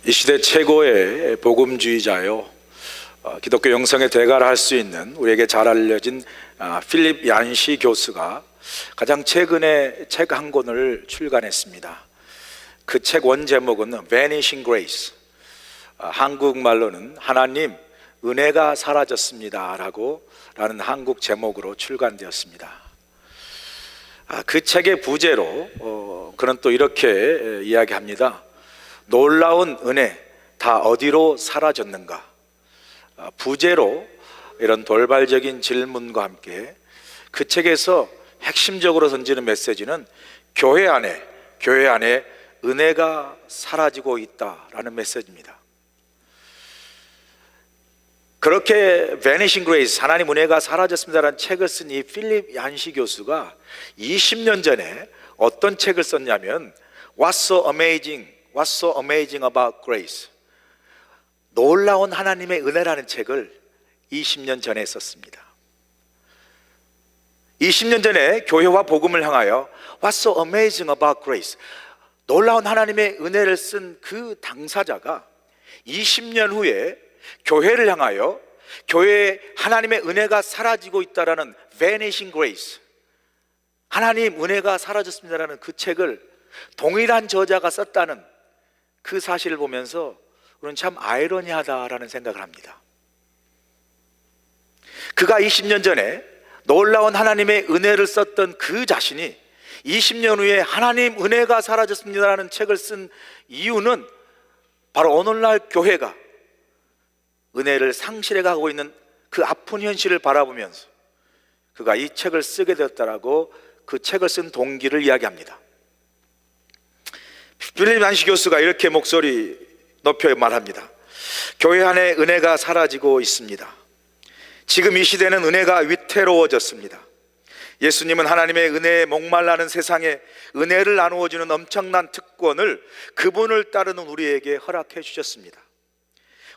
이 시대 최고의 복음주의자요, 기독교 영성의 대가를 할 수 있는 우리에게 잘 알려진 필립 얀시 교수가 가장 최근에 책 한 권을 출간했습니다. 그 책 원 제목은 Vanishing Grace, 한국말로는 하나님 은혜가 사라졌습니다 라는 한국 제목으로 출간되었습니다. 그 책의 부제로 그는 또 이렇게 이야기합니다. 놀라운 은혜 다 어디로 사라졌는가? 부제로 이런 돌발적인 질문과 함께 그 책에서 핵심적으로 던지는 메시지는 교회 안에 은혜가 사라지고 있다라는 메시지입니다. 그렇게 Vanishing Grace, 하나님 은혜가 사라졌습니다라는 책을 쓴 이 필립 얀시 교수가 20년 전에 어떤 책을 썼냐면 What's so amazing about grace? 놀라운 하나님의 은혜라는 책을 20년 전에 썼습니다. 20년 전에 교회와 복음을 향하여 What's so amazing about grace? 놀라운 하나님의 은혜를 쓴 그 당사자가 20년 후에 교회를 향하여 교회에 하나님의 은혜가 사라지고 있다라는 Vanishing Grace, 하나님 은혜가 사라졌습니다라는 그 책을 동일한 저자가 썼다는 그 사실을 보면서 우리는 참 아이러니하다라는 생각을 합니다. 그가 20년 전에 놀라운 하나님의 은혜를 썼던 그 자신이 20년 후에 하나님 은혜가 사라졌습니다라는 책을 쓴 이유는 바로 오늘날 교회가 은혜를 상실해가고 있는 그 아픈 현실을 바라보면서 그가 이 책을 쓰게 되었다라고 그 책을 쓴 동기를 이야기합니다. 필립 얀시 교수가 이렇게 목소리 높여 말합니다. 교회 안에 은혜가 사라지고 있습니다. 지금 이 시대는 은혜가 위태로워졌습니다. 예수님은 하나님의 은혜에 목말라는 세상에 은혜를 나누어주는 엄청난 특권을 그분을 따르는 우리에게 허락해 주셨습니다.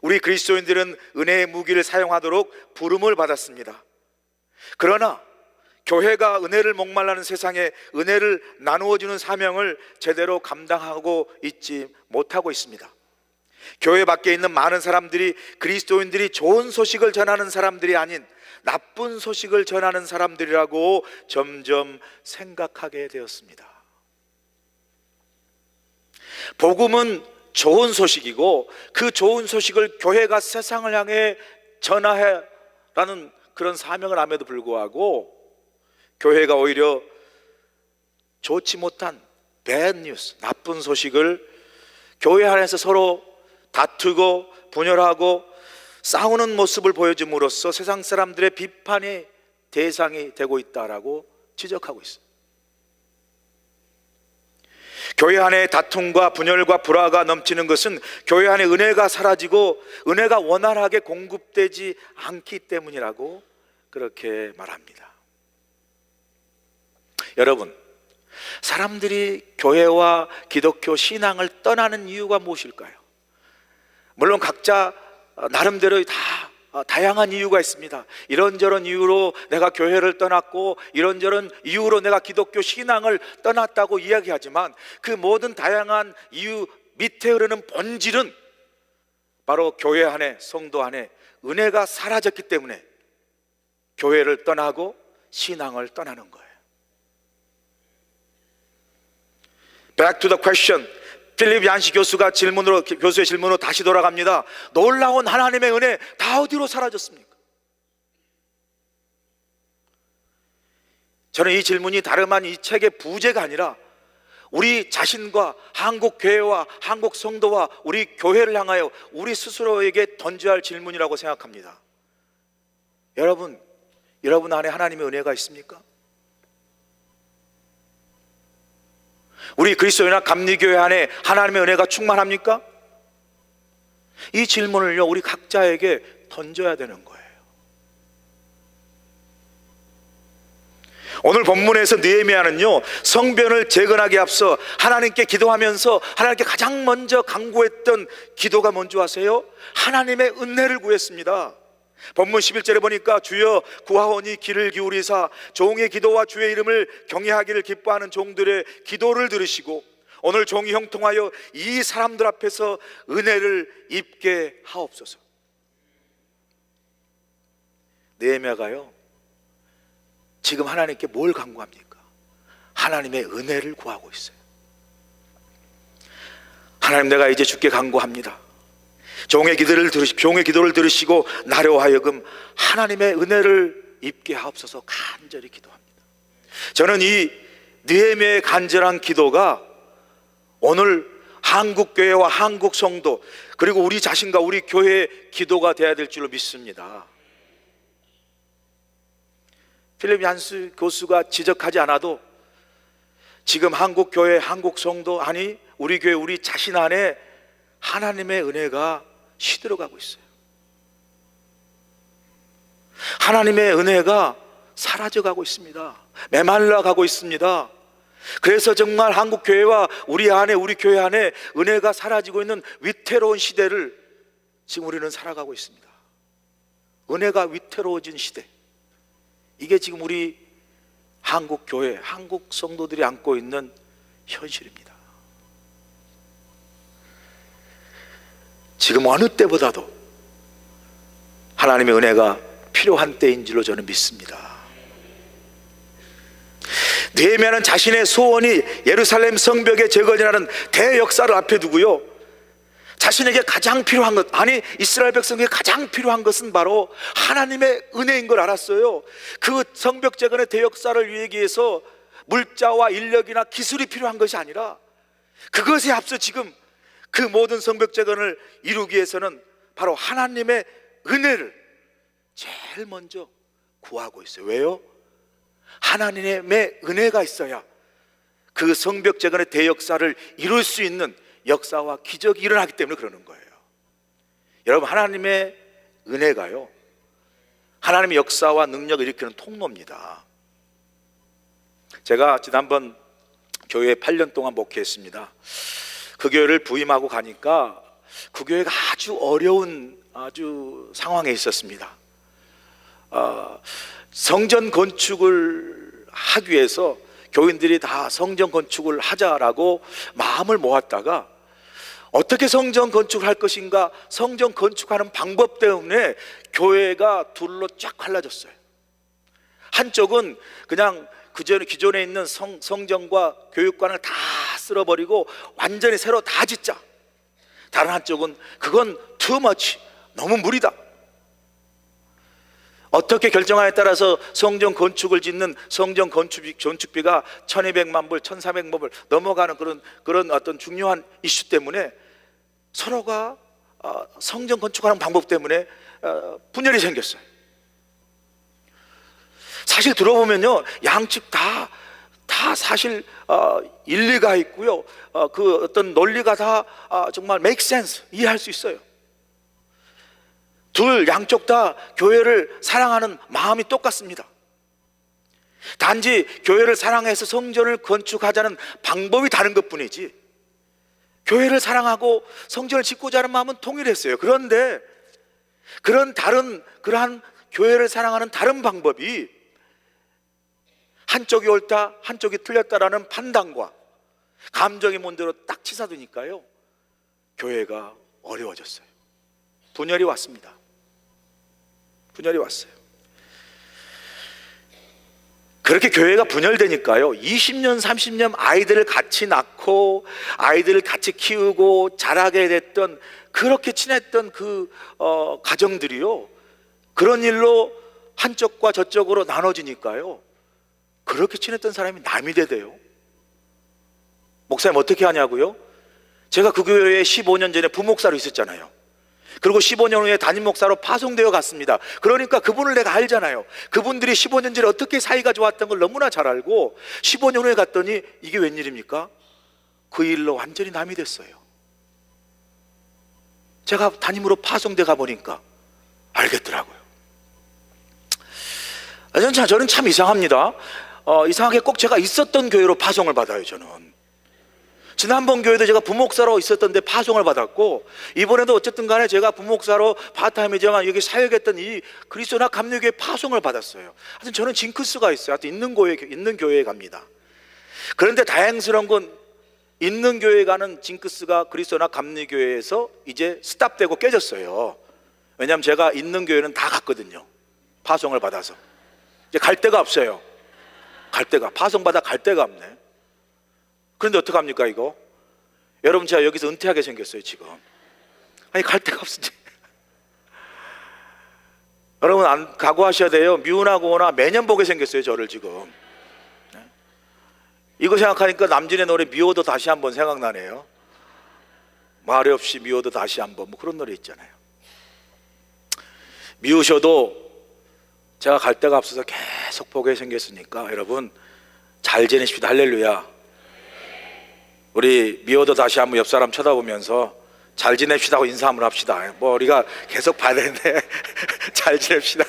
우리 그리스도인들은 은혜의 무기를 사용하도록 부름을 받았습니다. 그러나 교회가 은혜를 목말라는 세상에 은혜를 나누어주는 사명을 제대로 감당하고 있지 못하고 있습니다. 교회 밖에 있는 많은 사람들이 그리스도인들이 좋은 소식을 전하는 사람들이 아닌 나쁜 소식을 전하는 사람들이라고 점점 생각하게 되었습니다. 복음은 좋은 소식이고 그 좋은 소식을 교회가 세상을 향해 전하라는 그런 사명을 함에도 불구하고 교회가 오히려 좋지 못한 bad news, 나쁜 소식을 교회 안에서 서로 다투고 분열하고 싸우는 모습을 보여줌으로써 세상 사람들의 비판의 대상이 되고 있다라고 지적하고 있습니다. 교회 안에 다툼과 분열과 불화가 넘치는 것은 교회 안에 은혜가 사라지고 은혜가 원활하게 공급되지 않기 때문이라고 그렇게 말합니다. 여러분, 사람들이 교회와 기독교 신앙을 떠나는 이유가 무엇일까요? 물론 각자 나름대로 다양한 이유가 있습니다. 이런저런 이유로 내가 교회를 떠났고 이런저런 이유로 내가 기독교 신앙을 떠났다고 이야기하지만 그 모든 다양한 이유 밑에 흐르는 본질은 바로 교회 안에, 성도 안에 은혜가 사라졌기 때문에 교회를 떠나고 신앙을 떠나는 거예요. Back to the question. 필립 얀시 교수의 질문으로 다시 돌아갑니다. 놀라운 하나님의 은혜 다 어디로 사라졌습니까? 저는 이 질문이 다름한 이 책의 부제가 아니라 우리 자신과 한국 교회와 한국 성도와 우리 교회를 향하여 우리 스스로에게 던져야 할 질문이라고 생각합니다. 여러분 안에 하나님의 은혜가 있습니까? 우리 그리스도인이나 감리교회 안에 하나님의 은혜가 충만합니까? 이 질문을요, 우리 각자에게 던져야 되는 거예요. 오늘 본문에서 느헤미야는요, 성전을 재건하기에 앞서 하나님께 기도하면서 하나님께 가장 먼저 간구했던 기도가 뭔지 아세요? 하나님의 은혜를 구했습니다. 본문 11절에 보니까 주여 구하오니 귀를 기울이사 종의 기도와 주의 이름을 경외하기를 기뻐하는 종들의 기도를 들으시고 오늘 종이 형통하여 이 사람들 앞에서 은혜를 입게 하옵소서. 느헤미야가요, 지금 하나님께 뭘 간구합니까? 하나님의 은혜를 구하고 있어요. 하나님, 내가 이제 주께 간구합니다. 종의 기도를 들으시고 나로 하여금 하나님의 은혜를 입게 하옵소서 간절히 기도합니다. 저는 이 느헤미야의 간절한 기도가 오늘 한국교회와 한국 성도, 그리고 우리 자신과 우리 교회의 기도가 되어야 될 줄로 믿습니다. 필립 얀스 교수가 지적하지 않아도 지금 한국교회, 한국 성도, 아니 우리 교회, 우리 자신 안에 하나님의 은혜가 시들어가고 있어요. 하나님의 은혜가 사라져가고 있습니다. 메말라가고 있습니다. 그래서 정말 한국교회와 우리 안에, 우리 교회 안에 은혜가 사라지고 있는 위태로운 시대를 지금 우리는 살아가고 있습니다. 은혜가 위태로워진 시대, 이게 지금 우리 한국교회, 한국 성도들이 안고 있는 현실입니다. 지금 어느 때보다도 하나님의 은혜가 필요한 때인 줄로 저는 믿습니다. 느헤미야는 자신의 소원이 예루살렘 성벽의 재건이라는 대역사를 앞에 두고요, 자신에게 가장 필요한 것, 아니 이스라엘 백성에게 가장 필요한 것은 바로 하나님의 은혜인 걸 알았어요. 그 성벽 재건의 대역사를 이루기 위해서 물자와 인력이나 기술이 필요한 것이 아니라 그것에 앞서 지금 그 모든 성벽 재건을 이루기 위해서는 바로 하나님의 은혜를 제일 먼저 구하고 있어요. 왜요? 하나님의 은혜가 있어야 그 성벽 재건의 대역사를 이룰 수 있는 역사와 기적이 일어나기 때문에 그러는 거예요. 여러분, 하나님의 은혜가요, 하나님의 역사와 능력을 일으키는 통로입니다. 제가 지난번 교회에 8년 동안 목회했습니다. 그 교회를 부임하고 가니까 그 교회가 아주 어려운 상황에 있었습니다. 성전 건축을 하기 위해서 교인들이 다 성전 건축을 하자라고 마음을 모았다가 어떻게 성전 건축을 할 것인가, 성전 건축하는 방법 때문에 교회가 둘로 쫙 갈라졌어요. 한쪽은 그냥 기존에 있는 성전과 교육관을 다 쓸어버리고 완전히 새로 다 짓자. 다른 한쪽은 그건 too much, 너무 무리다. 어떻게 결정하에 따라서 성전 건축을 짓는 성전 건축비가 1200만 불, 1400만 불 넘어가는 그런 어떤 중요한 이슈 때문에 서로가 성전 건축하는 방법 때문에 분열이 생겼어요. 사실 들어보면요, 양측 다 사실 일리가 있고요, 그 어떤 논리가 다 정말 make sense, 이해할 수 있어요. 양쪽 다 교회를 사랑하는 마음이 똑같습니다. 단지 교회를 사랑해서 성전을 건축하자는 방법이 다른 것뿐이지 교회를 사랑하고 성전을 짓고자 하는 마음은 동일했어요. 그런데 그러한 교회를 사랑하는 다른 방법이 한쪽이 옳다, 한쪽이 틀렸다라는 판단과 감정의 문제로 딱 치사되니까요, 교회가 어려워졌어요. 분열이 왔습니다. 분열이 왔어요. 그렇게 교회가 분열되니까요, 20년, 30년 아이들을 같이 낳고 아이들을 같이 키우고 자라게 됐던, 그렇게 친했던 그 가정들이요, 그런 일로 한쪽과 저쪽으로 나눠지니까요, 그렇게 친했던 사람이 남이 돼요. 목사님 어떻게 하냐고요? 제가 그 교회에 15년 전에 부목사로 있었잖아요. 그리고 15년 후에 담임 목사로 파송되어 갔습니다. 그러니까 그분을 내가 알잖아요. 그분들이 15년 전에 어떻게 사이가 좋았던 걸 너무나 잘 알고 15년 후에 갔더니 이게 웬일입니까? 그 일로 완전히 남이 됐어요. 제가 담임으로 파송돼 가보니까 알겠더라고요. 저는 참 이상합니다. 이상하게 꼭 제가 있었던 교회로 파송을 받아요. 저는 지난번 교회도 제가 부목사로 있었던데 파송을 받았고, 이번에도 어쨌든 간에 제가 부목사로 파타임이지만 여기 사역했던 이 그리스도나 감리교회 파송을 받았어요. 하여튼 저는 징크스가 있어요. 하여튼 있는 교회에 갑니다. 그런데 다행스러운 건 있는 교회 가는 징크스가 그리스도나 감리교회에서 이제 스탑되고 깨졌어요. 왜냐하면 제가 있는 교회는 다 갔거든요. 파송을 받아서. 이제 갈 데가 없어요. 갈 데가, 파송받아 갈 데가 없네. 그런데 어떡합니까 이거? 여러분, 제가 여기서 은퇴하게 생겼어요 지금. 아니, 갈 데가 없으지. 여러분, 각오하셔야 돼요. 미운하거나 매년 보게 생겼어요 저를 지금. 이거 생각하니까 남진의 노래 미워도 다시 한번 생각나네요. 말이 없이 미워도 다시 한번, 뭐 그런 노래 있잖아요. 미우셔도 제가 갈 데가 없어서 계속 보게 생겼으니까 여러분 잘 지내십시다. 할렐루야. 우리 미워도 다시 한번 옆 사람 쳐다보면서 잘 지냅시다 하고 인사 한번 합시다. 뭐 우리가 계속 봐야 되는데 잘 지냅시다.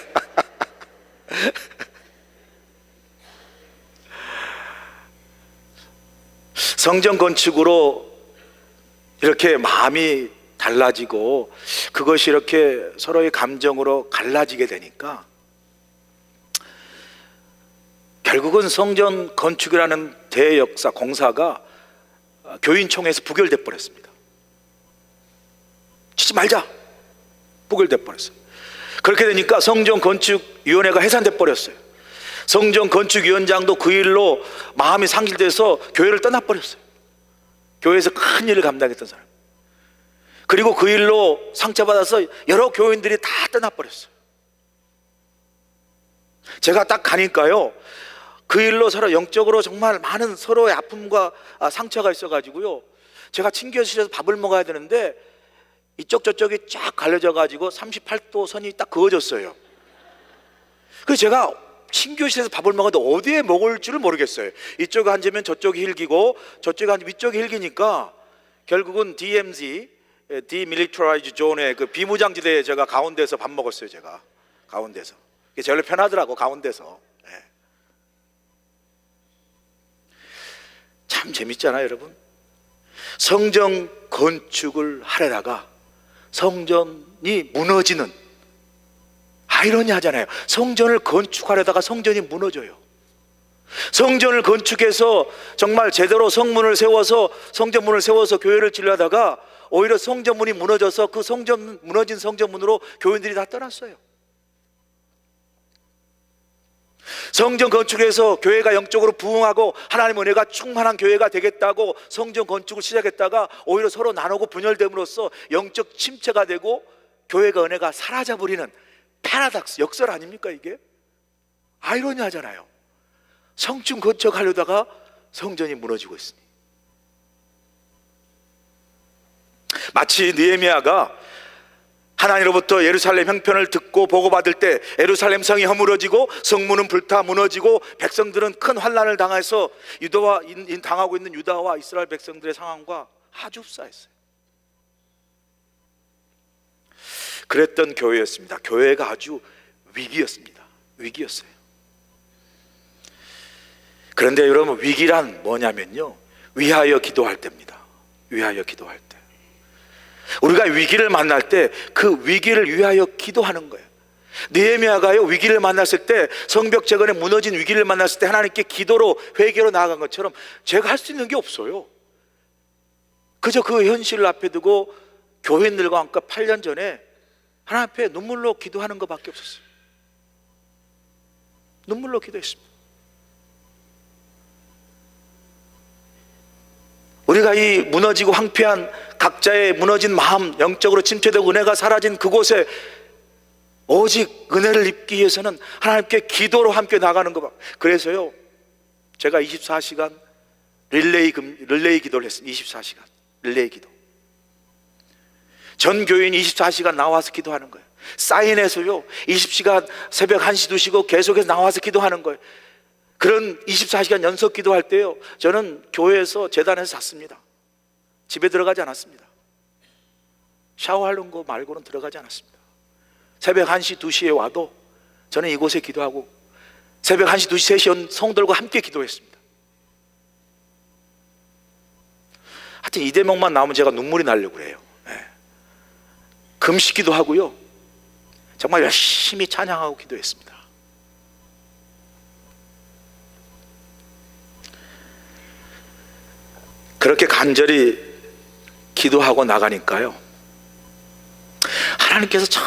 성전 건축으로 이렇게 마음이 달라지고 그것이 이렇게 서로의 감정으로 갈라지게 되니까 결국은 성전 건축이라는 대역사 공사가 교인총회에서 부결돼 버렸습니다. 치지 말자, 부결돼 버렸어요. 그렇게 되니까 성전 건축위원회가 해산돼 버렸어요. 성전 건축위원장도 그 일로 마음이 상실돼서 교회를 떠나버렸어요. 교회에서 큰 일을 감당했던 사람. 그리고 그 일로 상처받아서 여러 교인들이 다 떠나버렸어요. 제가 딱 가니까요, 그 일로 서로 영적으로 정말 많은 서로의 아픔과 상처가 있어가지고요, 제가 친교실에서 밥을 먹어야 되는데 이쪽 저쪽이 쫙 갈려져 가지고 38도 선이 딱 그어졌어요. 그래서 제가 신교실에서 밥을 먹었는데 어디에 먹을 줄을 모르겠어요. 이쪽에 앉으면 저쪽이 힐기고 저쪽에 앉으면 이쪽이 힐기니까 결국은 DMZ, Demilitarized Zone의 그 비무장지대에 제가 가운데서 밥 먹었어요. 제가 가운데서. 이게 제일 편하더라고, 가운데서. 네. 참 재밌잖아요 여러분. 성전 건축을 하려다가 성전이 무너지는, 아이러니하잖아요. 성전을 건축하려다가 성전이 무너져요. 성전을 건축해서 정말 제대로 성문을 세워서, 성전문을 세워서 교회를 지려다가 오히려 성전문이 무너져서 그 무너진 성전문으로 교인들이 다 떠났어요. 성전 건축에서 교회가 영적으로 부흥하고 하나님의 은혜가 충만한 교회가 되겠다고 성전 건축을 시작했다가 오히려 서로 나누고 분열됨으로써 영적 침체가 되고 교회가 은혜가 사라져버리는 패러닥스, 역설 아닙니까 이게? 아이러니하잖아요. 성전 건축하려다가 성전이 무너지고 있으니. 마치 느헤미야가 하나님으로부터 예루살렘 형편을 듣고 보고받을 때 예루살렘 성이 허물어지고 성문은 불타 무너지고 백성들은 큰 환난을 당해서 당하고 있는 유다와 이스라엘 백성들의 상황과 아주 흡사했어요. 그랬던 교회였습니다. 교회가 아주 위기였습니다. 위기였어요. 그런데 여러분, 위기란 뭐냐면요, 위하여 기도할 때입니다. 위하여 기도할 때. 우리가 위기를 만날 때 그 위기를 위하여 기도하는 거예요. 느헤미야가요, 위기를 만났을 때, 성벽 재건에 무너진 위기를 만났을 때 하나님께 기도로 회개로 나아간 것처럼 제가 할 수 있는 게 없어요. 그저 그 현실을 앞에 두고 교인들과 함께 8년 전에 하나님 앞에 눈물로 기도하는 것밖에 없었어요. 눈물로 기도했습니다. 우리가 이 무너지고 황폐한 각자의 무너진 마음, 영적으로 침체되고 은혜가 사라진 그곳에 오직 은혜를 입기 위해서는 하나님께 기도로 함께 나가는 것. 그래서요, 제가 24시간 릴레이 기도를 했습니다. 24시간 릴레이 기도. 전 교인이 24시간 나와서 기도하는 거예요. 사인해서요 20시간 새벽 1시 2시고 계속해서 나와서 기도하는 거예요. 그런 24시간 연속 기도할 때요, 저는 교회에서 재단에서 잤습니다. 집에 들어가지 않았습니다. 샤워하는 거 말고는 들어가지 않았습니다. 새벽 1시 2시에 와도 저는 이곳에 기도하고 새벽 1시 2시 3시 온 성도들과 함께 기도했습니다. 하여튼 이 대목만 나오면 제가 눈물이 나려고 그래요. 금식기도 하고요, 정말 열심히 찬양하고 기도했습니다. 그렇게 간절히 기도하고 나가니까요, 하나님께서 참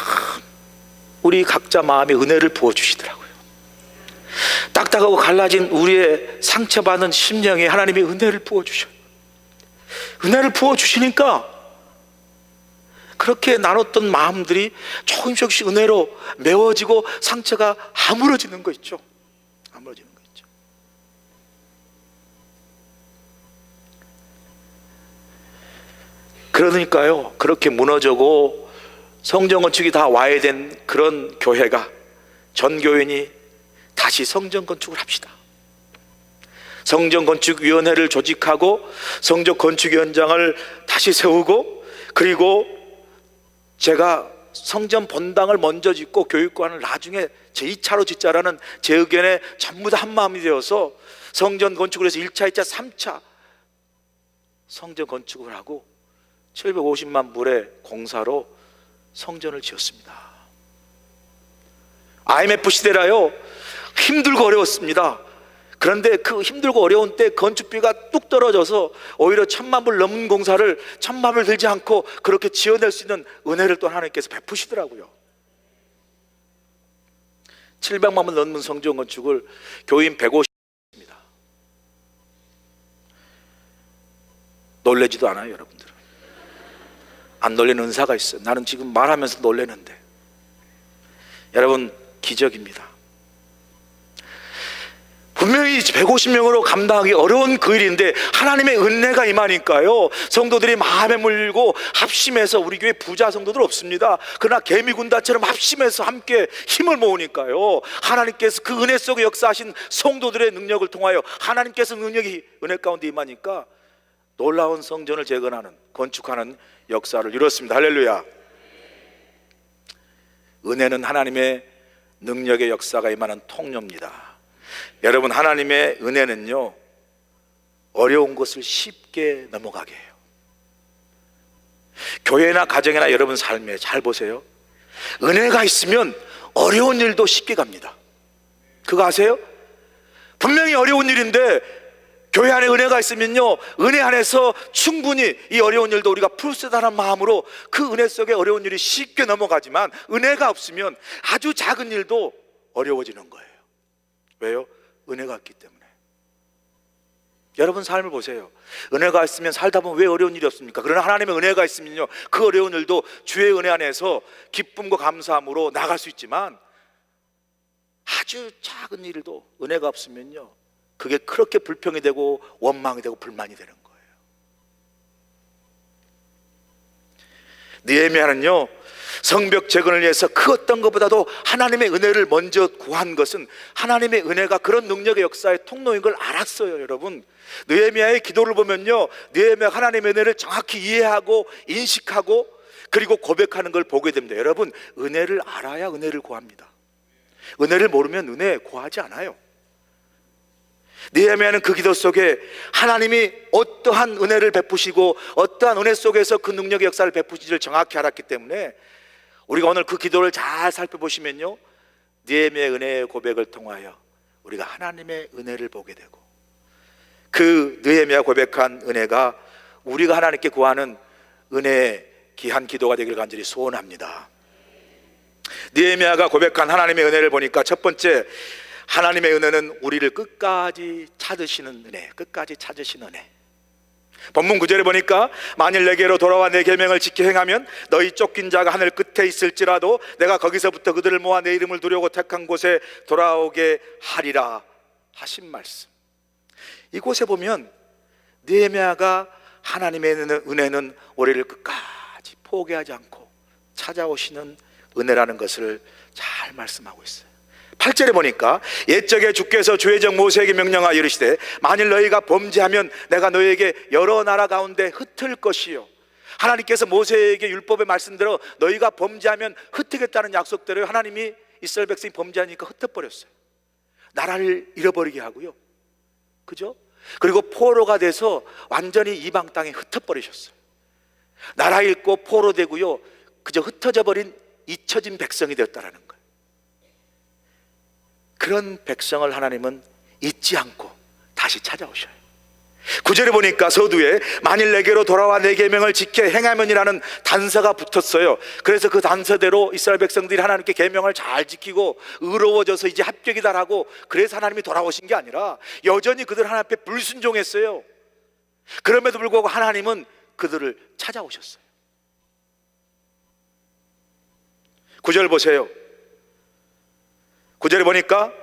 우리 각자 마음에 은혜를 부어주시더라고요. 딱딱하고 갈라진 우리의 상처받은 심령에 하나님이 은혜를 부어주셔요. 은혜를 부어주시니까 그렇게 나눴던 마음들이 조금씩 은혜로 메워지고 상처가 아물어지는 거 있죠. 아물어지는 거 있죠. 그러니까요, 그렇게 무너져고 성전 건축이 다 와야 된 그런 교회가, 전 교인이 다시 성전 건축을 합시다. 성전 건축위원회를 조직하고 성전 건축위원장을 다시 세우고, 그리고 제가 성전 본당을 먼저 짓고 교육관을 나중에 제2차로 짓자라는 제 의견에 전부 다 한마음이 되어서 성전 건축을 해서 1차, 2차, 3차 성전 건축을 하고 750만 불의 공사로 성전을 지었습니다. IMF 시대라요, 힘들고 어려웠습니다. 그런데 그 힘들고 어려운 때 건축비가 뚝 떨어져서 오히려 1,000만 불 넘는 공사를 1,000만 불 들지 않고 그렇게 지어낼 수 있는 은혜를 또 하나님께서 베푸시더라고요. 700만 불 넘는 성전 건축을 교인 150입니다. 놀라지도 않아요, 여러분들. 안 놀라는 은사가 있어요. 나는 지금 말하면서 놀라는데, 여러분, 기적입니다. 분명히 150명으로 감당하기 어려운 그 일인데 하나님의 은혜가 임하니까요, 성도들이 마음에 물리고 합심해서, 우리 교회 부자 성도들 없습니다. 그러나 개미군단처럼 합심해서 함께 힘을 모으니까요, 하나님께서 그 은혜 속에 역사하신 성도들의 능력을 통하여 하나님께서 능력이 은혜 가운데 임하니까 놀라운 성전을 재건하는, 건축하는 역사를 이뤘습니다. 할렐루야. 은혜는 하나님의 능력의 역사가 임하는 통로입니다. 여러분, 하나님의 은혜는요, 어려운 것을 쉽게 넘어가게 해요. 교회나 가정이나 여러분 삶에 잘 보세요. 은혜가 있으면 어려운 일도 쉽게 갑니다. 그거 아세요? 분명히 어려운 일인데 교회 안에 은혜가 있으면요, 은혜 안에서 충분히 이 어려운 일도 우리가 풀 수 있다는 마음으로 그 은혜 속에 어려운 일이 쉽게 넘어가지만, 은혜가 없으면 아주 작은 일도 어려워지는 거예요. 왜요? 은혜가 있기 때문에. 여러분 삶을 보세요. 은혜가 있으면 살다 보면 왜 어려운 일이 없습니까? 그러나 하나님의 은혜가 있으면요, 그 어려운 일도 주의 은혜 안에서 기쁨과 감사함으로 나갈 수 있지만, 아주 작은 일도 은혜가 없으면요, 그게 그렇게 불평이 되고 원망이 되고 불만이 되는 거예요. 느헤미야는요, 성벽 재건을 위해서 그 어떤 것보다도 하나님의 은혜를 먼저 구한 것은, 하나님의 은혜가 그런 능력의 역사의 통로인 걸 알았어요. 여러분, 느헤미야의 기도를 보면요, 느헤미야가 하나님의 은혜를 정확히 이해하고 인식하고 그리고 고백하는 걸 보게 됩니다. 여러분, 은혜를 알아야 은혜를 구합니다. 은혜를 모르면 은혜 구하지 않아요. 느헤미야는 그 기도 속에 하나님이 어떠한 은혜를 베푸시고 어떠한 은혜 속에서 그 능력의 역사를 베푸시지를 정확히 알았기 때문에, 우리가 오늘 그 기도를 잘 살펴보시면요, 느헤미야의 은혜의 고백을 통하여 우리가 하나님의 은혜를 보게 되고, 그 느헤미야 고백한 은혜가 우리가 하나님께 구하는 은혜의 귀한 기도가 되기를 간절히 소원합니다. 느헤미야가 고백한 하나님의 은혜를 보니까, 첫 번째, 하나님의 은혜는 우리를 끝까지 찾으시는 은혜, 끝까지 찾으시는 은혜. 본문 9절에 보니까, 만일 내게로 돌아와 내 계명을 지켜 행하면 너희 쫓긴 자가 하늘 끝에 있을지라도 내가 거기서부터 그들을 모아 내 이름을 두려고 택한 곳에 돌아오게 하리라 하신 말씀. 이곳에 보면 느헤미야가 하나님의 은혜는 우리를 끝까지 포기하지 않고 찾아오시는 은혜라는 것을 잘 말씀하고 있어요. 8절에 보니까, 옛적에 주께서 주의적 모세에게 명령하여 이르시되 만일 너희가 범죄하면 내가 너희에게 여러 나라 가운데 흩을 것이요. 하나님께서 모세에게 율법의 말씀대로 너희가 범죄하면 흩겠다는 약속대로 하나님이 이스라엘 백성이 범죄하니까 흩어버렸어요. 나라를 잃어버리게 하고요, 그죠? 그리고 포로가 돼서 완전히 이방 땅에 흩어버리셨어요. 나라 잃고 포로 되고요, 그저 흩어져 버린 잊혀진 백성이 되었다라는 거예요. 그런 백성을 하나님은 잊지 않고 다시 찾아오셔요. 구절에 보니까 서두에 만일 내게로 돌아와 내 계명을 지켜 행하면이라는 단서가 붙었어요. 그래서 그 단서대로 이스라엘 백성들이 하나님께 계명을 잘 지키고 의로워져서 이제 합격이다라고, 그래서 하나님이 돌아오신 게 아니라 여전히 그들 하나님 앞에 불순종했어요. 그럼에도 불구하고 하나님은 그들을 찾아오셨어요. 구절 보세요. 구절에 보니까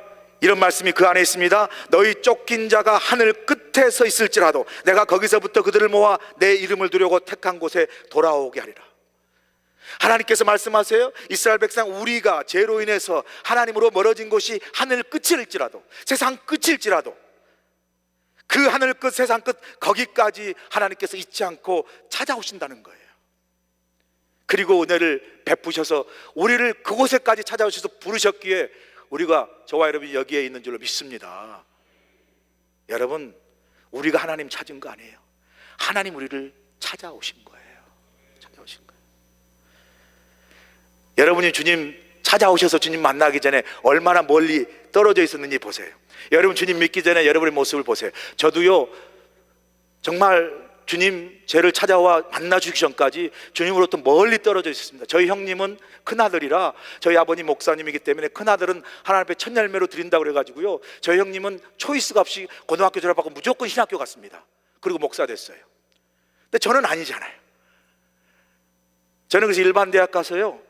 이런 말씀이 그 안에 있습니다. 너희 쫓긴 자가 하늘 끝에 서 있을지라도 내가 거기서부터 그들을 모아 내 이름을 두려고 택한 곳에 돌아오게 하리라. 하나님께서 말씀하세요. 이스라엘 백성, 우리가 죄로 인해서 하나님으로 멀어진 곳이 하늘 끝일지라도, 세상 끝일지라도 그 하늘 끝, 세상 끝, 거기까지 하나님께서 잊지 않고 찾아오신다는 거예요. 그리고 은혜를 베푸셔서 우리를 그곳에까지 찾아오셔서 부르셨기에 우리가, 저와 여러분이 여기에 있는 줄로 믿습니다. 여러분, 우리가 하나님 찾은 거 아니에요. 하나님 우리를 찾아오신 거예요. 찾아오신 거예요. 여러분이 주님 찾아오셔서 주님 만나기 전에 얼마나 멀리 떨어져 있었는지 보세요. 여러분 주님 믿기 전에 여러분의 모습을 보세요. 저도요, 정말 주님 죄를 찾아와 만나주기 전까지 주님으로부터 멀리 떨어져 있었습니다. 저희 형님은 큰아들이라, 저희 아버님 목사님이기 때문에 큰아들은 하나님 앞에 첫 열매로 드린다고 그래가지고요, 저희 형님은 초이스가 없이 고등학교 졸업하고 무조건 신학교 갔습니다. 그리고 목사 됐어요. 근데 저는 아니잖아요. 저는 그래서 일반 대학 가서요,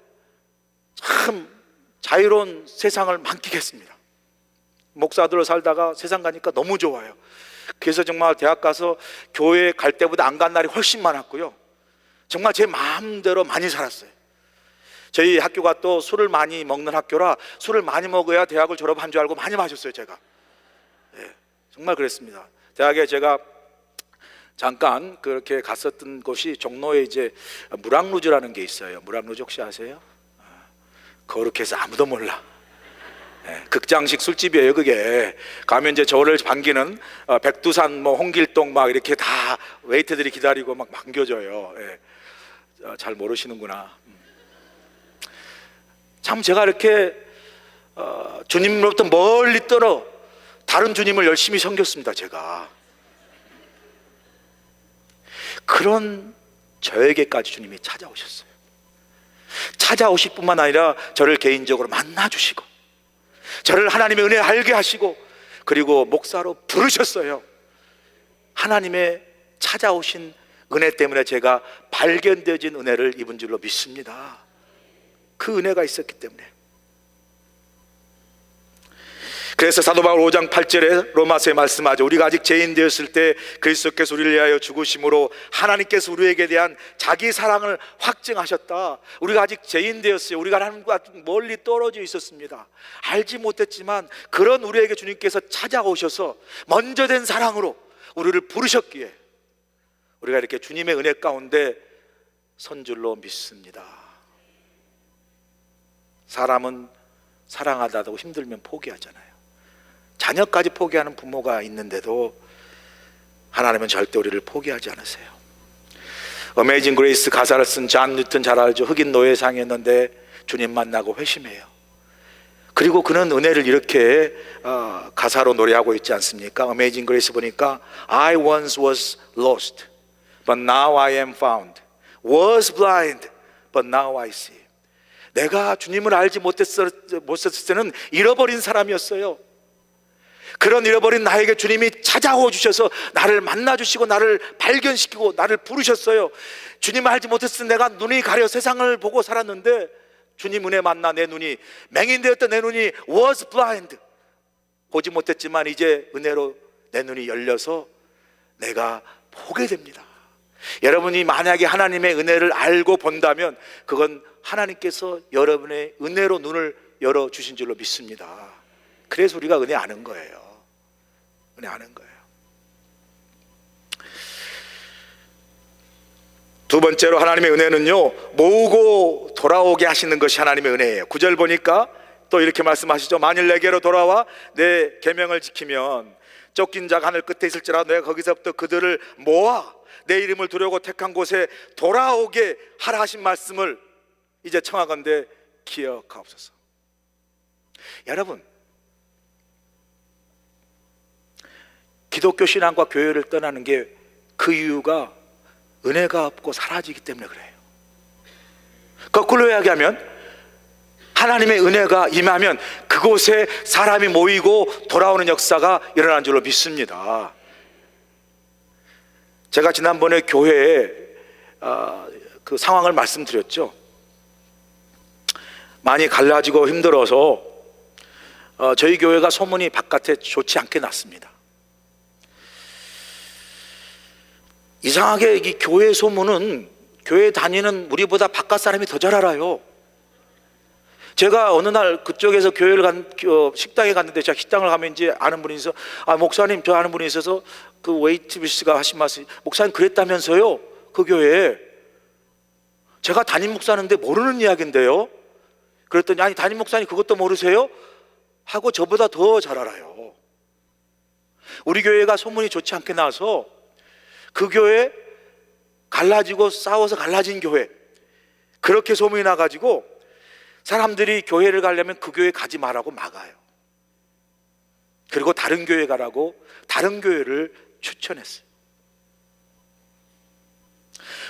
참 자유로운 세상을 만끽했습니다. 목사들로 살다가 세상 가니까 너무 좋아요. 그래서 정말 대학 가서 교회 갈 때보다 안 간 날이 훨씬 많았고요, 정말 제 마음대로 많이 살았어요. 저희 학교가 또 술을 많이 먹는 학교라 술을 많이 먹어야 대학을 졸업한 줄 알고 많이 마셨어요, 제가. 네, 정말 그랬습니다. 대학에 제가 잠깐 그렇게 갔었던 곳이 종로에 이제 무랑루즈라는 게 있어요. 무랑루즈 혹시 아세요? 거룩해서 아무도 몰라. 네, 극장식 술집이에요. 그게 가면 이제 저를 반기는 백두산, 뭐 홍길동 막 이렇게 다 웨이터들이 기다리고 막 반겨줘요. 네, 잘 모르시는구나. 참 제가 이렇게 주님으로부터 멀리 떨어 다른 주님을 열심히 섬겼습니다. 제가 그런 저에게까지 주님이 찾아오셨어요. 찾아오실 뿐만 아니라 저를 개인적으로 만나주시고 저를 하나님의 은혜 알게 하시고 그리고 목사로 부르셨어요. 하나님의 찾아오신 은혜 때문에 제가 발견되어진 은혜를 입은 줄로 믿습니다. 그 은혜가 있었기 때문에. 그래서 사도 바울 5장 8절에 로마서에 말씀하죠. 우리가 아직 죄인 되었을 때 그리스도께서 우리를 위하여 죽으심으로 하나님께서 우리에게 대한 자기 사랑을 확증하셨다. 우리가 아직 죄인 되었어요. 우리가 하나님과 멀리 떨어져 있었습니다. 알지 못했지만 그런 우리에게 주님께서 찾아오셔서 먼저 된 사랑으로 우리를 부르셨기에 우리가 이렇게 주님의 은혜 가운데 선 줄로 믿습니다. 사람은 사랑하다고 힘들면 포기하잖아요. 자녀까지 포기하는 부모가 있는데도 하나님은 절대 우리를 포기하지 않으세요. 어메이징 그레이스 가사를 쓴 존 뉴턴 잘 알죠. 흑인 노예상이었는데 주님 만나고 회심해요. 그리고 그는 은혜를 이렇게 가사로 노래하고 있지 않습니까? 어메이징 그레이스 보니까 I once was lost but now I am found, was blind but now I see. 내가 주님을 알지 못했을 때는 잃어버린 사람이었어요. 그런 잃어버린 나에게 주님이 찾아오 주셔서 나를 만나주시고 나를 발견시키고 나를 부르셨어요. 주님을 알지 못했을 때 내가 눈이 가려 세상을 보고 살았는데 주님 은혜 만나 내 눈이, 맹인되었던 내 눈이 was blind, 보지 못했지만 이제 은혜로 내 눈이 열려서 내가 보게 됩니다. 여러분이 만약에 하나님의 은혜를 알고 본다면 그건 하나님께서 여러분의 은혜로 눈을 열어주신 줄로 믿습니다. 그래서 우리가 은혜 아는 거예요. 은혜 아는 거예요. 두 번째로 하나님의 은혜는요, 모으고 돌아오게 하시는 것이 하나님의 은혜예요. 9절 보니까 또 이렇게 말씀하시죠. 만일 내게로 돌아와 내 계명을 지키면 쫓긴 자가 하늘 끝에 있을지라도 내가 거기서부터 그들을 모아 내 이름을 두려고 택한 곳에 돌아오게 하라 하신 말씀을 이제 청하건대 기억하옵소서. 여러분, 기독교 신앙과 교회를 떠나는 게 그 이유가 은혜가 없고 사라지기 때문에 그래요. 거꾸로 이야기하면 하나님의 은혜가 임하면 그곳에 사람이 모이고 돌아오는 역사가 일어난 줄로 믿습니다. 제가 지난번에 교회에 그 상황을 말씀드렸죠. 많이 갈라지고 힘들어서 저희 교회가 소문이 바깥에 좋지 않게 났습니다. 이상하게 이 교회 소문은 교회 다니는 우리보다 바깥 사람이 더 잘 알아요. 제가 어느 날 그쪽에서 교회를 식당에 갔는데, 제가 식당을 가면 이제 아는 분이 있어서, 목사님, 저 아는 분이 있어서 그 웨이트리스가 하신 말씀, 목사님 그랬다면서요? 그 교회에. 제가 담임 목사인데 모르는 이야기인데요. 그랬더니, 아니 담임 목사님 그것도 모르세요? 하고 저보다 더 잘 알아요. 우리 교회가 소문이 좋지 않게 나서 그 교회 갈라지고 싸워서 갈라진 교회, 그렇게 소문이 나가지고 사람들이 교회를 가려면 그 교회 가지 말라고 막아요. 그리고 다른 교회 가라고 다른 교회를 추천했어요.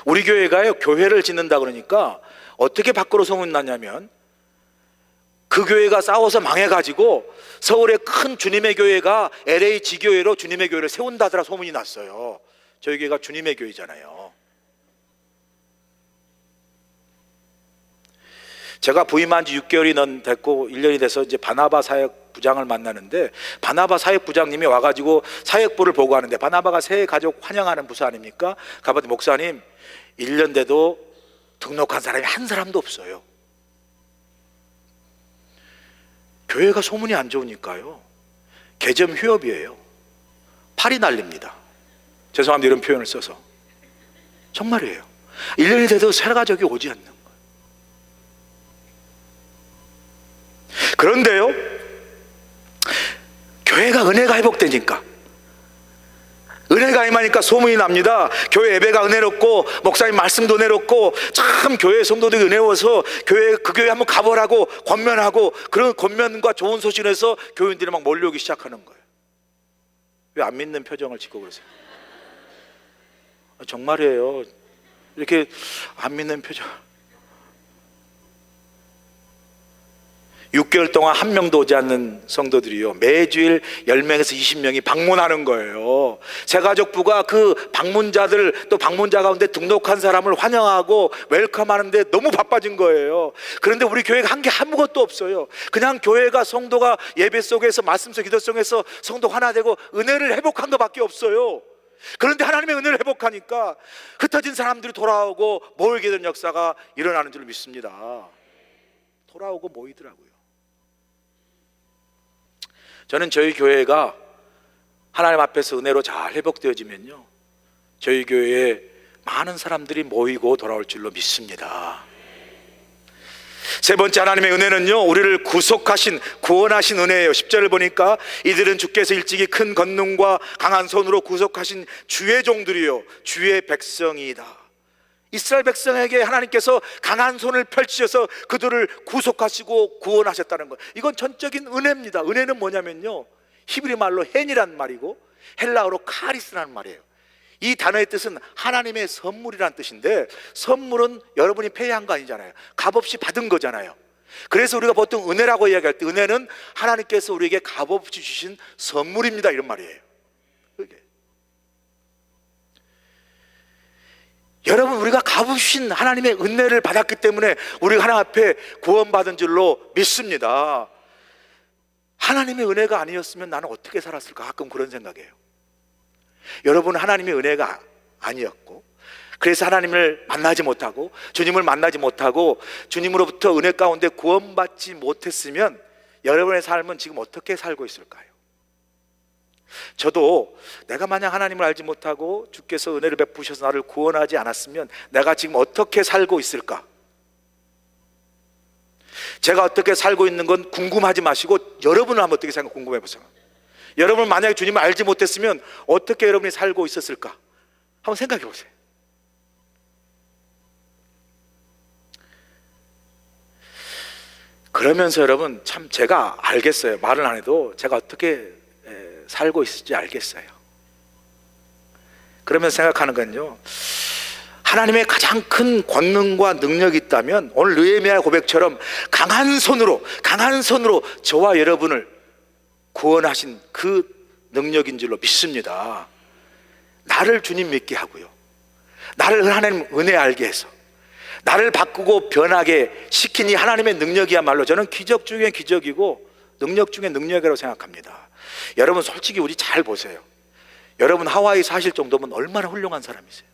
우리 교회가요, 교회를 짓는다 그러니까 어떻게 밖으로 소문이 났냐면, 그 교회가 싸워서 망해가지고 서울의 큰 주님의 교회가 LA 지교회로 주님의 교회를 세운다더라 소문이 났어요. 저희 교회가 주님의 교회잖아요. 제가 부임한 지 6개월이 됐고 1년이 돼서 이제 바나바 사역부장을 만나는데, 바나바 사역부장님이 와가지고 사역부를 보고하는데, 바나바가 새 가족 환영하는 부서 아닙니까? 가봤더니 목사님 1년 돼도 등록한 사람이 한 사람도 없어요. 교회가 소문이 안 좋으니까요, 개점 휴업이에요. 팔이 날립니다. 죄송합니다, 이런 표현을 써서. 정말이에요. 1년이 돼도 새 가족이 오지 않는 거예요. 그런데요, 교회가 은혜가 회복되니까, 은혜가 임하니까 소문이 납니다. 교회 예배가 은혜롭고 목사님 말씀도 은혜롭고, 참 교회 성도들이 은혜워서 그 교회 한번 가보라고 권면하고, 그런 권면과 좋은 소식을 해서 교인들이 막 몰려오기 시작하는 거예요. 왜 안 믿는 표정을 짓고 그러세요? 정말이에요. 이렇게 안 믿는 표정. 6개월 동안 한 명도 오지 않는 성도들이요, 매주일 10명에서 20명이 방문하는 거예요. 새가족부가 그 방문자들, 또 방문자 가운데 등록한 사람을 환영하고 웰컴하는데 너무 바빠진 거예요. 그런데 우리 교회가 한 게 아무것도 없어요. 그냥 교회가 성도가 예배 속에서, 말씀 속, 기도 속에서 성도 하나 되고 은혜를 회복한 것밖에 없어요. 그런데 하나님의 은혜를 회복하니까 흩어진 사람들이 돌아오고 모이게 된 역사가 일어나는 줄 믿습니다. 돌아오고 모이더라고요. 저는 저희 교회가 하나님 앞에서 은혜로 잘 회복되어지면요, 저희 교회에 많은 사람들이 모이고 돌아올 줄로 믿습니다. 세 번째 하나님의 은혜는요, 우리를 구속하신, 구원하신 은혜예요. 10절을 보니까, 이들은 주께서 일찍이 큰 권능과 강한 손으로 구속하신 주의 종들이요 주의 백성이다. 이스라엘 백성에게 하나님께서 강한 손을 펼치셔서 그들을 구속하시고 구원하셨다는 것, 이건 전적인 은혜입니다. 은혜는 뭐냐면요, 히브리 말로 헨이란 말이고 헬라어로 카리스라는 말이에요. 이 단어의 뜻은 하나님의 선물이라는 뜻인데, 선물은 여러분이 패한 거 아니잖아요. 값없이 받은 거잖아요. 그래서 우리가 보통 은혜라고 이야기할 때, 은혜는 하나님께서 우리에게 값없이 주신 선물입니다, 이런 말이에요. 여러분, 우리가 값없이 주신 하나님의 은혜를 받았기 때문에 우리가 하나님 앞에 구원받은 줄로 믿습니다. 하나님의 은혜가 아니었으면 나는 어떻게 살았을까, 가끔 그런 생각이에요. 여러분은 하나님의 은혜가 아니었고, 그래서 하나님을 만나지 못하고 주님을 만나지 못하고 주님으로부터 은혜 가운데 구원받지 못했으면 여러분의 삶은 지금 어떻게 살고 있을까요? 저도 내가 만약 하나님을 알지 못하고 주께서 은혜를 베푸셔서 나를 구원하지 않았으면 내가 지금 어떻게 살고 있을까? 제가 어떻게 살고 있는 건 궁금하지 마시고 여러분은 한번 어떻게 생각 궁금해 보세요. 여러분 만약에 주님을 알지 못했으면 어떻게 여러분이 살고 있었을까? 한번 생각해 보세요. 그러면서 여러분, 참 제가 알겠어요. 말은 안 해도 제가 어떻게 살고 있을지 알겠어요. 그러면 생각하는 건요, 하나님의 가장 큰 권능과 능력이 있다면 오늘 느헤미야 고백처럼 강한 손으로 저와 여러분을 구원하신 그 능력인 줄로 믿습니다. 나를 주님 믿게 하고요, 나를 하나님 은혜 알게 해서 나를 바꾸고 변하게 시킨 이 하나님의 능력이야말로 저는 기적 중에 기적이고 능력 중에 능력이라고 생각합니다. 여러분 솔직히 우리 잘 보세요. 여러분 하와이 사실 정도면 얼마나 훌륭한 사람이세요.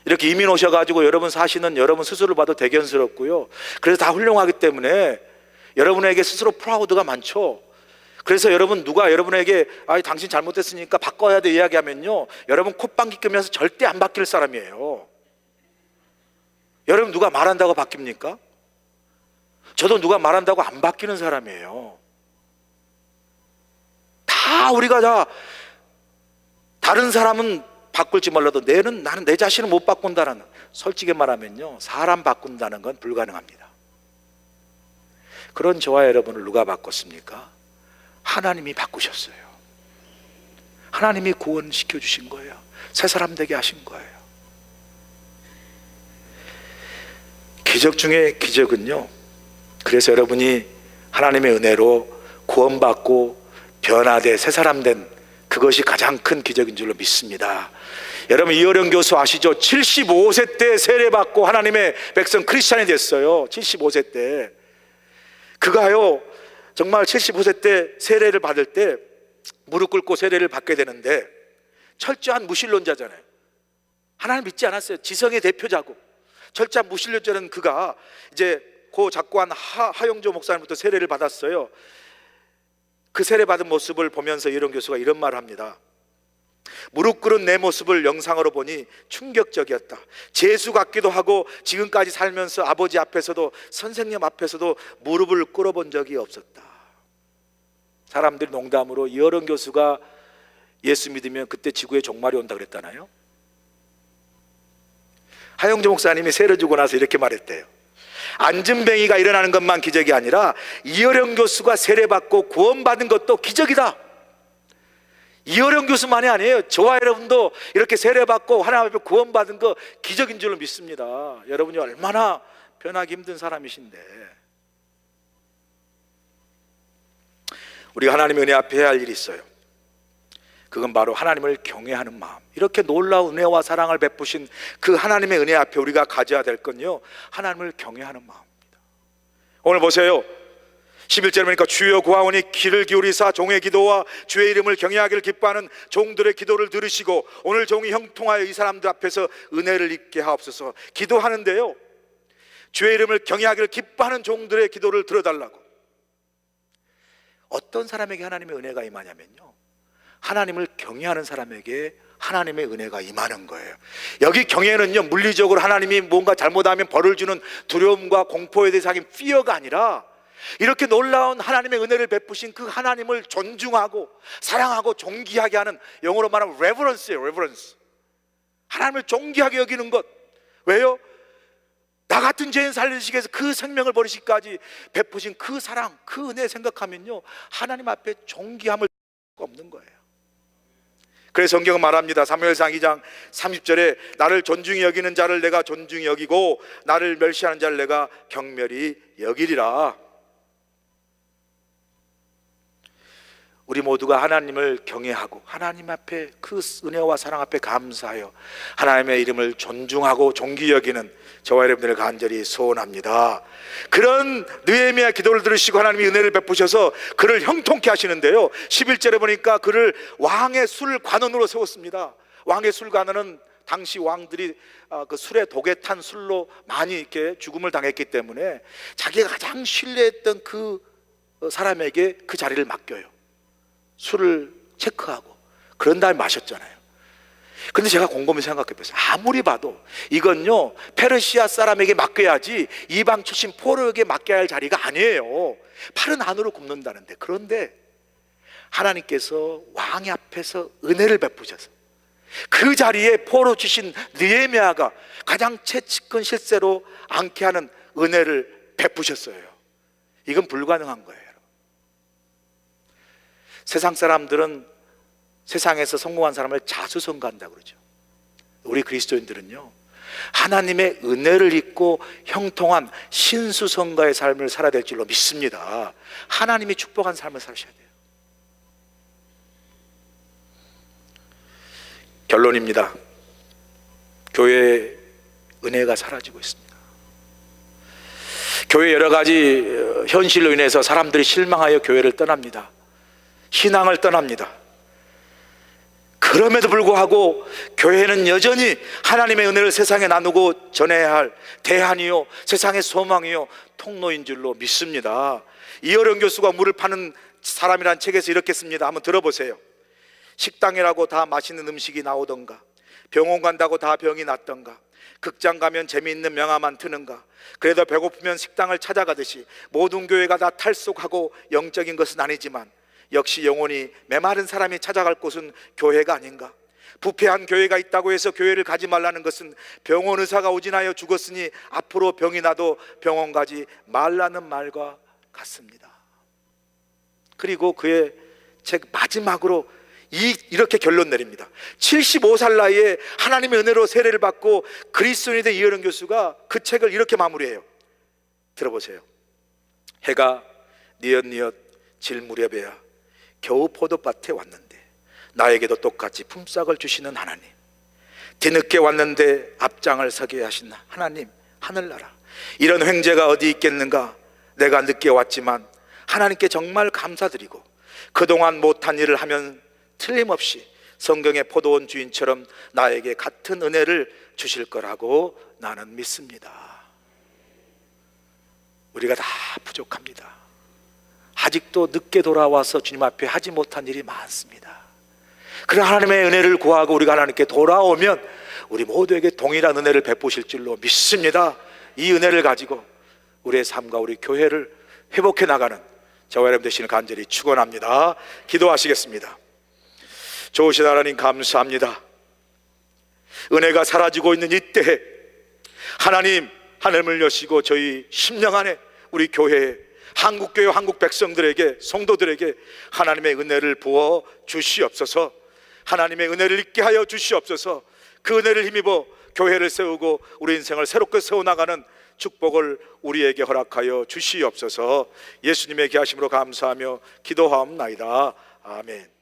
이렇게 이민 오셔가지고 여러분 사시는 여러분 스스로를 봐도 대견스럽고요, 그래서 다 훌륭하기 때문에 여러분에게 스스로 프라우드가 많죠. 그래서 여러분 누가 여러분에게 당신 잘못했으니까 바꿔야 돼 이야기하면요, 여러분 콧방귀 뀌면서 절대 안 바뀔 사람이에요. 여러분 누가 말한다고 바뀝니까? 저도 누가 말한다고 안 바뀌는 사람이에요. 다 우리가 다 다른 사람은 바꿀지 몰라도 나는 내 자신을 못 바꾼다는, 솔직히 말하면요, 사람 바꾼다는 건 불가능합니다. 그런 저와 여러분을 누가 바꿨습니까? 하나님이 바꾸셨어요. 하나님이 구원시켜 주신 거예요. 새 사람 되게 하신 거예요. 기적 중에 기적은요, 그래서 여러분이 하나님의 은혜로 구원받고 변화돼 새 사람 된 그것이 가장 큰 기적인 줄로 믿습니다. 여러분 이어령 교수 아시죠? 75세 때 세례받고 하나님의 백성 크리스찬이 됐어요. 75세 때 그가요, 정말 75세 때 세례를 받을 때 무릎 꿇고 세례를 받게 되는데 철저한 무신론자잖아요. 하나님 믿지 않았어요. 지성의 대표자고 철저한 무신론자는 그가 이제 고 작고한 하용조 목사님부터 세례를 받았어요. 그 세례받은 모습을 보면서 이런 교수가 이런 말을 합니다. 무릎 꿇은 내 모습을 영상으로 보니 충격적이었다. 재수 같기도 하고 지금까지 살면서 아버지 앞에서도 선생님 앞에서도 무릎을 꿇어본 적이 없었다. 사람들이 농담으로 이어른 교수가 예수 믿으면 그때 지구에 종말이 온다 그랬잖아요. 하영조 목사님이 세례 주고 나서 이렇게 말했대요. 안진뱅이가 일어나는 것만 기적이 아니라 이어령 교수가 세례받고 구원받은 것도 기적이다. 이어령 교수만이 아니에요. 저와 여러분도 이렇게 세례받고 하나님 앞에 구원받은 거 기적인 줄로 믿습니다. 여러분이 얼마나 변하기 힘든 사람이신데, 우리가 하나님의 은혜 앞에 해야 할 일이 있어요. 그건 바로 하나님을 경외하는 마음. 이렇게 놀라운 은혜와 사랑을 베푸신 그 하나님의 은혜 앞에 우리가 가져야 될 건요, 하나님을 경외하는 마음입니다. 오늘 보세요. 11절에 보니까 주여 구하오니 귀를 기울이사 종의 기도와 주의 이름을 경외하기를 기뻐하는 종들의 기도를 들으시고 오늘 종이 형통하여 이 사람들 앞에서 은혜를 입게 하옵소서. 기도하는데요, 주의 이름을 경외하기를 기뻐하는 종들의 기도를 들어달라고. 어떤 사람에게 하나님의 은혜가 임하냐면요, 하나님을 경외하는 사람에게 하나님의 은혜가 임하는 거예요. 여기 경외는요, 물리적으로 하나님이 뭔가 잘못하면 벌을 주는 두려움과 공포에 대해서 하긴 fear가 아니라 이렇게 놀라운 하나님의 은혜를 베푸신 그 하나님을 존중하고 사랑하고 존귀하게 하는, 영어로 말하면 reverence예요. reverence. 하나님을 존귀하게 여기는 것. 왜요? 나 같은 죄인 살리시기 위해서 그 생명을 버리시기까지 베푸신 그 사랑, 그 은혜 생각하면요, 하나님 앞에 존귀함을 수가 없는 거예요. 그래서 성경은 말합니다. 사무엘상 2장 30절에 나를 존중히 여기는 자를 내가 존중히 여기고 나를 멸시하는 자를 내가 경멸히 여기리라. 우리 모두가 하나님을 경외하고 하나님 앞에 그 은혜와 사랑 앞에 감사하여 하나님의 이름을 존중하고 존귀 여기는 저와 여러분들을 간절히 소원합니다. 그런 느헤미야 기도를 들으시고 하나님이 은혜를 베푸셔서 그를 형통케 하시는데요, 11절에 보니까 그를 왕의 술 관원으로 세웠습니다. 왕의 술 관원은 당시 왕들이 그 술에 독에 탄 술로 많이 이렇게 죽음을 당했기 때문에 자기가 가장 신뢰했던 그 사람에게 그 자리를 맡겨요. 술을 체크하고 그런 다음에 마셨잖아요. 근데 제가 곰곰이 생각해 봤어요. 아무리 봐도 이건요, 페르시아 사람에게 맡겨야지 이방 출신 포로에게 맡겨야 할 자리가 아니에요. 팔은 안으로 굽는다는데. 그런데 하나님께서 왕의 앞에서 은혜를 베푸셔서 그 자리에 포로 출신 느헤미야가 가장 채찍근 실세로 앉게 하는 은혜를 베푸셨어요. 이건 불가능한 거예요. 세상 사람들은 세상에서 성공한 사람을 자수성가한다 그러죠. 우리 그리스도인들은요, 하나님의 은혜를 입고 형통한 신수성가의 삶을 살아야 될 줄로 믿습니다. 하나님이 축복한 삶을 사셔야 돼요. 결론입니다. 교회의 은혜가 사라지고 있습니다. 교회 여러 가지 현실로 인해서 사람들이 실망하여 교회를 떠납니다. 신앙을 떠납니다. 그럼에도 불구하고 교회는 여전히 하나님의 은혜를 세상에 나누고 전해야 할 대안이요, 세상의 소망이요, 통로인 줄로 믿습니다. 이어령 교수가 물을 파는 사람이란 책에서 이렇게 씁니다. 한번 들어보세요. 식당이라고 다 맛있는 음식이 나오던가, 병원 간다고 다 병이 낫던가, 극장 가면 재미있는 명화만 트는가, 그래도 배고프면 식당을 찾아가듯이 모든 교회가 다 탈속하고 영적인 것은 아니지만 역시 영혼이 메마른 사람이 찾아갈 곳은 교회가 아닌가. 부패한 교회가 있다고 해서 교회를 가지 말라는 것은 병원 의사가 오진하여 죽었으니 앞으로 병이 나도 병원 가지 말라는 말과 같습니다. 그리고 그의 책 마지막으로 이렇게 결론 내립니다. 75살 나이에 하나님의 은혜로 세례를 받고 그리스도인이 된 이어령 교수가 그 책을 이렇게 마무리해요. 들어보세요. 해가 뉘엿뉘엿 질 무렵에야 겨우 포도밭에 왔는데 나에게도 똑같이 품삯을 주시는 하나님, 뒤늦게 왔는데 앞장을 서게 하신 하나님, 하늘나라, 이런 횡재가 어디 있겠는가. 내가 늦게 왔지만 하나님께 정말 감사드리고 그동안 못한 일을 하면 틀림없이 성경의 포도원 주인처럼 나에게 같은 은혜를 주실 거라고 나는 믿습니다. 우리가 다 부족합니다. 아직도 늦게 돌아와서 주님 앞에 하지 못한 일이 많습니다. 그런 하나님의 은혜를 구하고 우리가 하나님께 돌아오면 우리 모두에게 동일한 은혜를 베푸실 줄로 믿습니다. 이 은혜를 가지고 우리의 삶과 우리 교회를 회복해 나가는 저와 여러분 되시는 간절히 축원합니다. 기도하시겠습니다. 좋으신 하나님 감사합니다. 은혜가 사라지고 있는 이때에 하나님 하늘을 여시고 저희 심령 안에 우리 교회에, 한국교회 한국 백성들에게, 성도들에게 하나님의 은혜를 부어 주시옵소서. 하나님의 은혜를 있게 하여 주시옵소서. 그 은혜를 힘입어 교회를 세우고 우리 인생을 새롭게 세워나가는 축복을 우리에게 허락하여 주시옵소서. 예수님의 귀하심으로 감사하며 기도하옵나이다. 아멘.